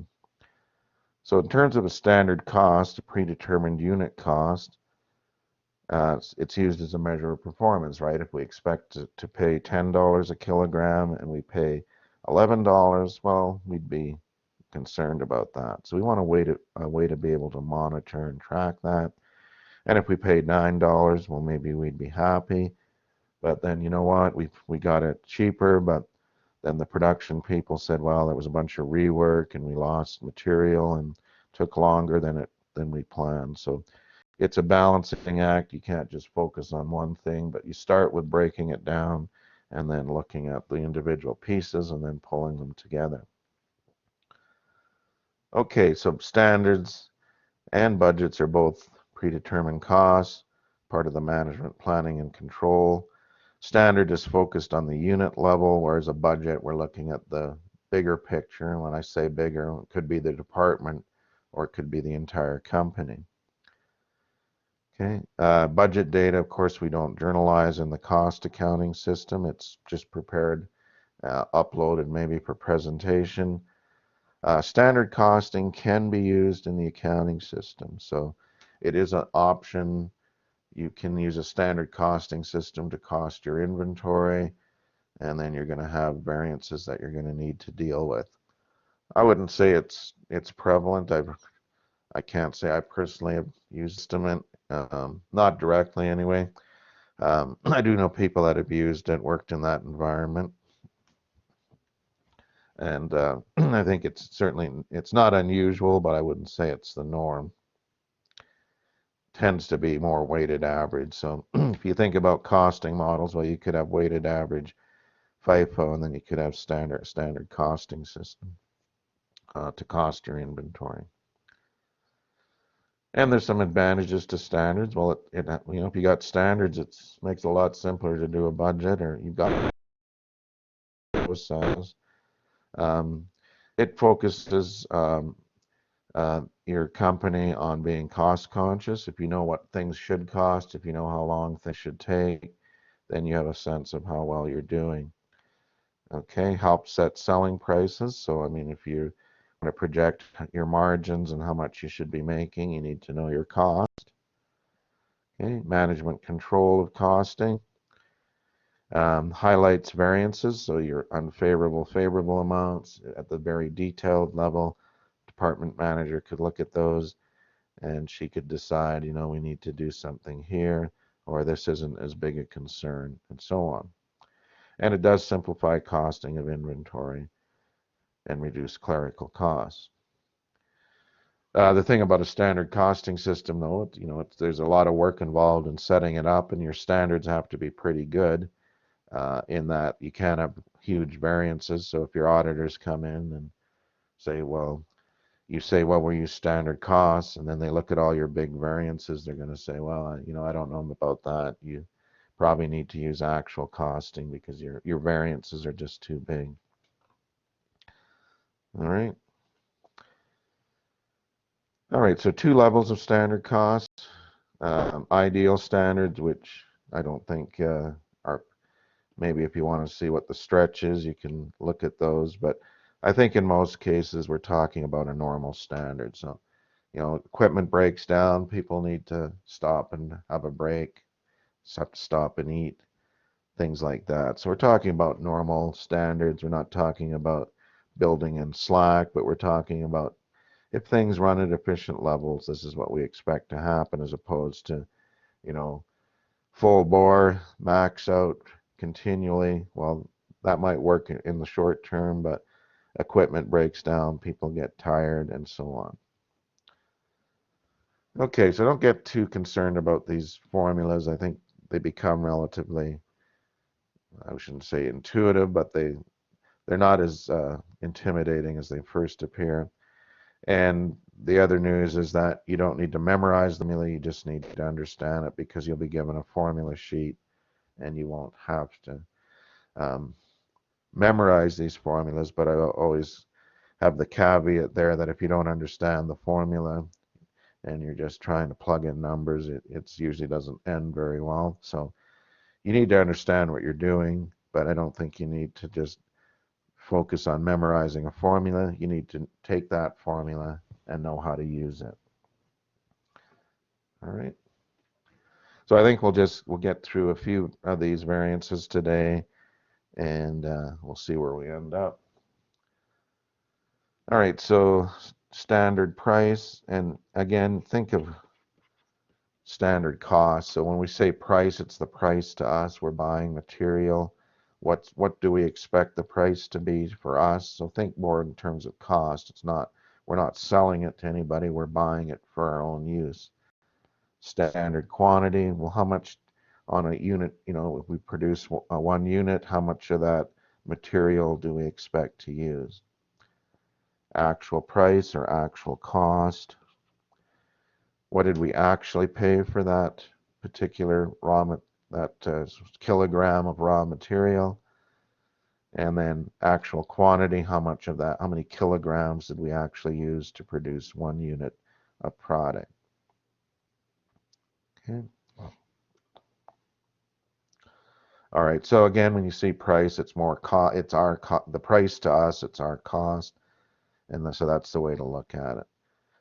So in terms of a standard cost, a predetermined unit cost, it's used as a measure of performance, right? If we expect to pay $10 a kilogram and we pay $11, well, we'd be concerned about that. So we want a way to be able to monitor and track that. And if we paid $9, well, maybe we'd be happy. But then, you know what, we got it cheaper, but then the production people said, well, there was a bunch of rework and we lost material and took longer than we planned. So it's a balancing act. You can't just focus on one thing, but you start with breaking it down and then looking at the individual pieces and then pulling them together. Okay, so standards and budgets are both predetermined costs, part of the management planning and control. Standard is focused on the unit level, whereas a budget, we're looking at the bigger picture. And when I say bigger, it could be the department or it could be the entire company. Okay, budget data, of course, we don't journalize in the cost accounting system. It's just prepared, uploaded maybe for presentation. Standard costing can be used in the accounting system. So it is an option. You can use a standard costing system to cost your inventory, and then you're going to have variances that you're going to need to deal with. I wouldn't say it's prevalent. I can't say I personally have used them, not directly anyway. I do know people that have used it, worked in that environment. And I think it's not unusual, but I wouldn't say it's the norm. Tends to be more weighted average. So if you think about costing models, well, you could have weighted average FIFO, and then you could have standard costing system to cost your inventory. And there's some advantages to standards. Well, if you got standards, it makes it a lot simpler to do a budget, or you've got size. It focuses your company on being cost conscious. If you know what things should cost, if you know how long things should take, then you have a sense of how well you're doing. Okay, help set selling prices. So, I mean, if you want to project your margins and how much you should be making, you need to know your cost. Okay, management control of costing. Highlights variances, so your unfavorable, favorable amounts at the very detailed level. Department manager could look at those and she could decide, we need to do something here, or this isn't as big a concern, and so on. And it does simplify costing of inventory and reduce clerical costs. The thing about a standard costing system, though, there's a lot of work involved in setting it up, and your standards have to be pretty good in that you can't have huge variances. So if your auditors come in and say, well, what were your standard costs? And then they look at all your big variances, they're going to say, well, I don't know about that. You probably need to use actual costing because your variances are just too big. All right. All right, so 2 levels of standard cost. Ideal standards, which I don't think are, maybe if you want to see what the stretch is, you can look at those. But I think in most cases, we're talking about a normal standard. So, equipment breaks down, people need to stop and have a break, have to stop and eat, things like that. So we're talking about normal standards. We're not talking about building in slack, but we're talking about if things run at efficient levels, this is what we expect to happen, as opposed to, full bore, max out continually. Well, that might work in the short term, but equipment breaks down, people get tired, and so on. Okay, so don't get too concerned about these formulas. I think they become relatively, I shouldn't say intuitive, but they're not as intimidating as they first appear. And the other news is that you don't need to memorize the formula, you just need to understand it, because you'll be given a formula sheet and you won't have to memorize these formulas. But I always have the caveat there that if you don't understand the formula and you're just trying to plug in numbers, it usually doesn't end very well. So you need to understand what you're doing, but I don't think you need to just focus on memorizing a formula. You need to take that formula and know how to use it. All right. So I think we'll get through a few of these variances today, and we'll see where we end up. All right, so standard price, and again, think of standard cost. So when we say price, it's the price to us. We're buying material. What do we expect the price to be for us? So think more in terms of cost. We're not selling it to anybody. We're buying it for our own use. Standard quantity. Well, how much on a unit? If we produce 1 unit, how much of that material do we expect to use? Actual price or actual cost. what did we actually pay for that particular kilogram of raw material, and then actual quantity, how much of that, how many kilograms did we actually use to produce 1 unit of product. Okay. All right, so again, when you see price, it's more the price to us, it's our cost, and so that's the way to look at it.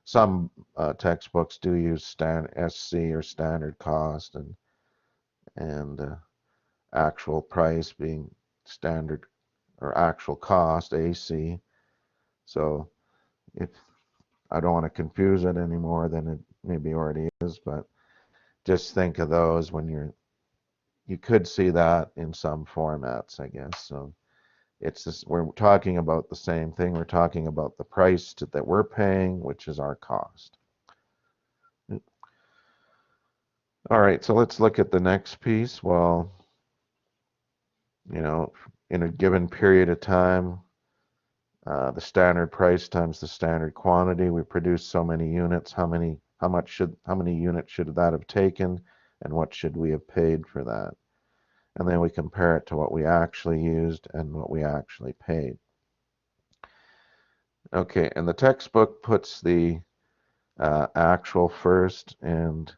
Some textbooks do use SC or standard cost, and actual price being standard or actual cost, AC. So if I don't want to confuse it any more than it maybe already is, but just think of those when you could see that in some formats, I guess. So it's this, we're talking about the same thing. We're talking about the price that we're paying, which is our cost. All right, so let's look at the next piece. Well, in a given period of time, the standard price times the standard quantity. We produce so many units. How many units should that have taken, and what should we have paid for that? And then we compare it to what we actually used and what we actually paid. Okay, and the textbook puts the actual first, and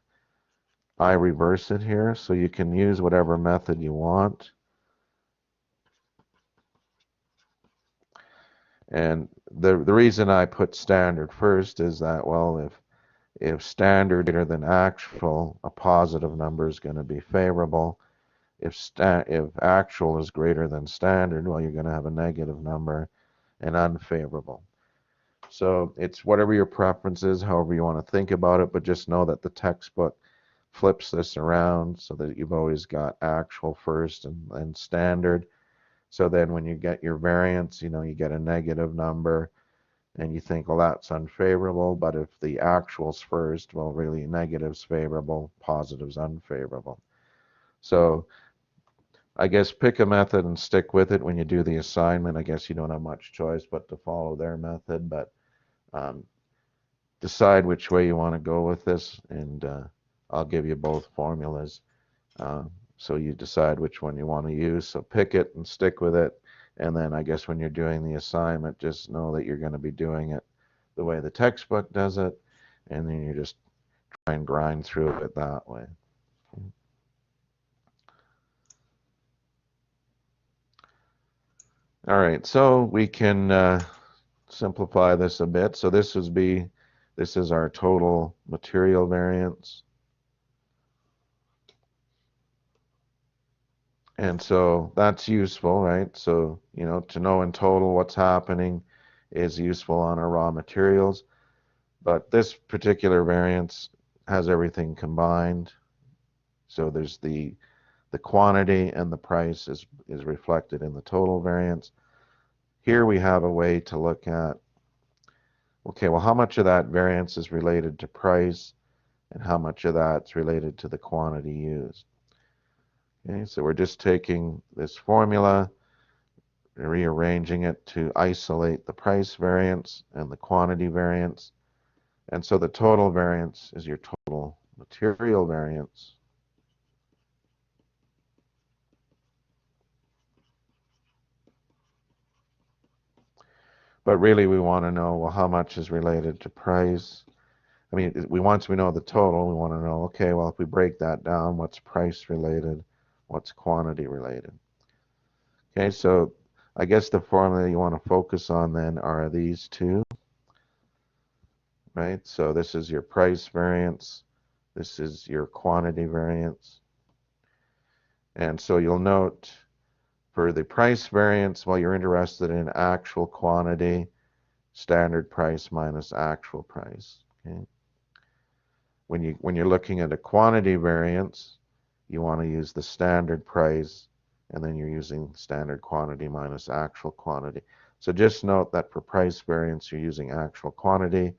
I reverse it here, so you can use whatever method you want. And the reason I put standard first is that, well, if standard greater than actual, a positive number is going to be favorable. If actual is greater than standard, well, you're going to have a negative number and unfavorable. So it's whatever your preference is, however you want to think about it, but just know that the textbook flips this around so that you've always got actual first and standard. So then when you get your variance, you get a negative number and you think, well, that's unfavorable. But if the actual's first, well, really negative's favorable, positive's unfavorable. So I guess pick a method and stick with it when you do the assignment. I guess you don't have much choice but to follow their method, but decide which way you want to go with this, and I'll give you both formulas. So you decide which one you want to use. So pick it and stick with it. And then I guess when you're doing the assignment, just know that you're going to be doing it the way the textbook does it. And then you just try and grind through it that way. All right, so we can simplify this a bit. So this is our total material variance. And so that's useful, right? So, to know in total what's happening is useful on our raw materials. But this particular variance has everything combined. So there's the quantity and the price is reflected in the total variance. Here we have a way to look at, okay, well, how much of that variance is related to price and how much of that's related to the quantity used? Okay, so we're just taking this formula, rearranging it to isolate the price variance and the quantity variance. And so the total variance is your total material variance. But really we want to know, well, how much is related to price? I mean, once we know the total, we want to know, okay, well, if we break that down, what's price related? What's quantity related? Okay, so I guess the formula you want to focus on then are these two, right? So this is your price variance. This is your quantity variance. And so you'll note for the price variance, well, you're interested in actual quantity, standard price minus actual price. Okay? When you're looking at a quantity variance, you want to use the standard price, and then you're using standard quantity minus actual quantity. So just note that for price variance, you're using actual quantity.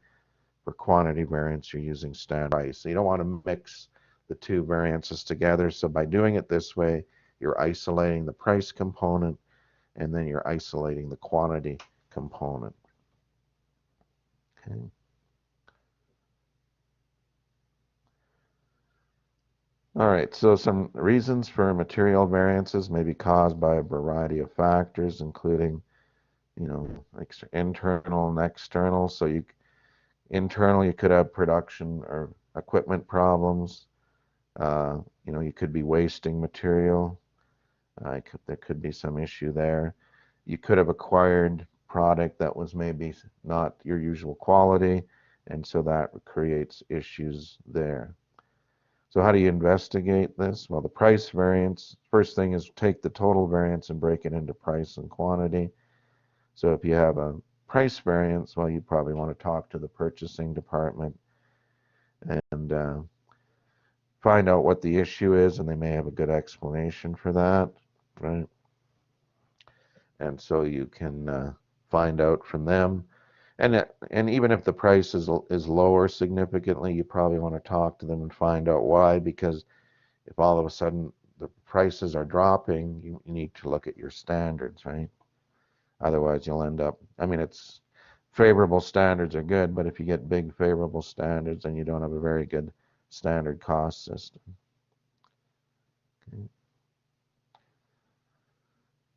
For quantity variance, you're using standard price. So you don't want to mix the two variances together. So by doing it this way, you're isolating the price component, and then you're isolating the quantity component. Okay. All right, so some reasons for material variances may be caused by a variety of factors, including, internal and external. So internal, you could have production or equipment problems. You could be wasting material. There could be some issue there. You could have acquired product that was maybe not your usual quality, and so that creates issues there. So how do you investigate this? Well, the price variance, first thing is take the total variance and break it into price and quantity. So if you have a price variance, well, you probably want to talk to the purchasing department and find out what the issue is, and they may have a good explanation for that, right? And so you can find out from them. And even if the price is lower significantly, you probably want to talk to them and find out why, because if all of a sudden the prices are dropping, you need to look at your standards, right? Otherwise, you'll end up, I mean, it's favorable standards are good, but if you get big favorable standards, then you don't have a very good standard cost system. Okay.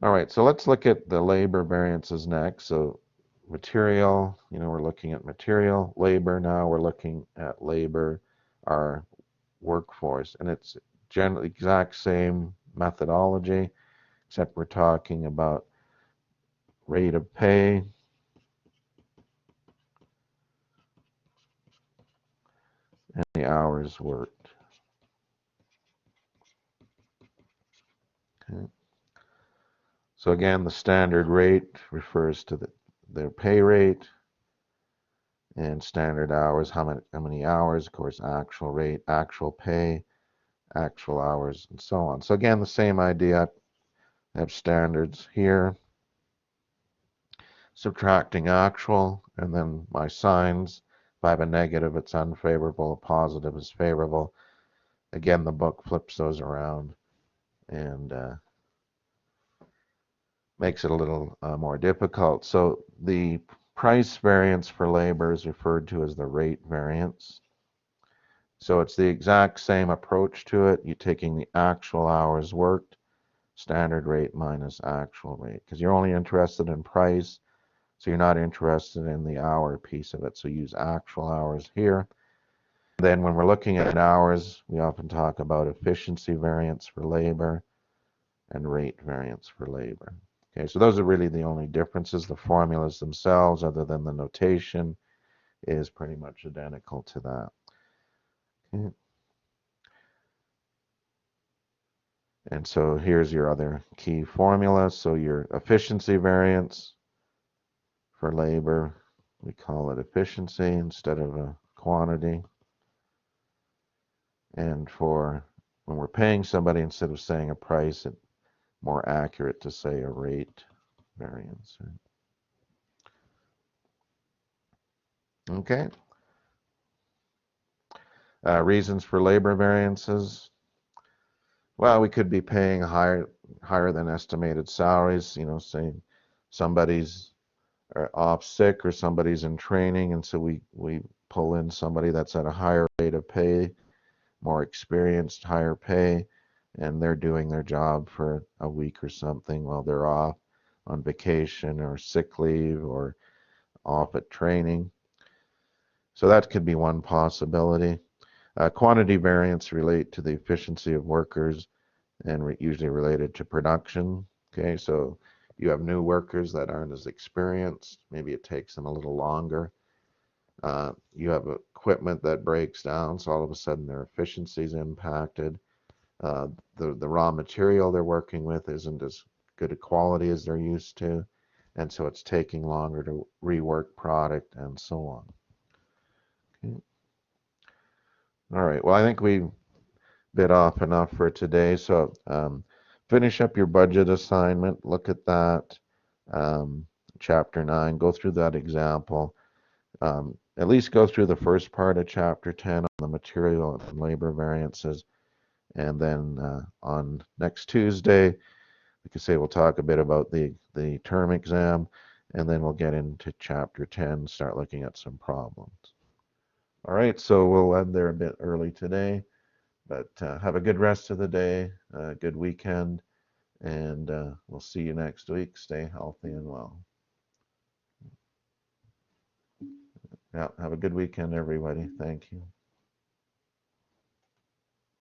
All right, so let's look at the labor variances next. So material, we're looking at material, labor now, we're looking at labor, our workforce, and it's generally exact same methodology, except we're talking about rate of pay and the hours worked. Okay. So again, the standard rate refers to their pay rate, and standard hours, how many hours, of course, actual rate, actual pay, actual hours, and so on. So again, the same idea. I have standards here, subtracting actual, and then my signs. If I have a negative, it's unfavorable. A positive is favorable. Again, the book flips those around and makes it a little more difficult. So the price variance for labor is referred to as the rate variance. So it's the exact same approach to it. You're taking the actual hours worked, standard rate minus actual rate, because you're only interested in price, so you're not interested in the hour piece of it. So use actual hours here. Then when we're looking at hours, we often talk about efficiency variance for labor and rate variance for labor. Okay, so those are really the only differences. The formulas themselves, other than the notation, is pretty much identical to that. Okay. And so here's your other key formula. So your efficiency variance for labor, we call it efficiency instead of a quantity. And for when we're paying somebody, instead of saying a price, it's more accurate to say a rate variance. Okay. Reasons for labor variances. Well, we could be paying higher than estimated salaries. Say somebody's off sick or somebody's in training, and so we pull in somebody that's at a higher rate of pay, more experienced, higher pay, and they're doing their job for a week or something while they're off on vacation or sick leave or off at training. So that could be one possibility. Quantity variance relate to the efficiency of workers and usually related to production. Okay, so you have new workers that aren't as experienced. Maybe it takes them a little longer. You have equipment that breaks down, so all of a sudden their efficiency is impacted. The raw material they're working with isn't as good a quality as they're used to, and so it's taking longer to rework product and so on. Okay. All right, well, I think we bit off enough for today. So finish up your budget assignment, look at that, chapter 9, go through that example. At least go through the first part of chapter 10 on the material and labor variances. And then on next Tuesday, like I say, we'll talk a bit about the term exam, and then we'll get into chapter 10, start looking at some problems. All right, so we'll end there a bit early today. But have a good rest of the day, good weekend, and we'll see you next week. Stay healthy and well. Yeah, have a good weekend, everybody. Thank you.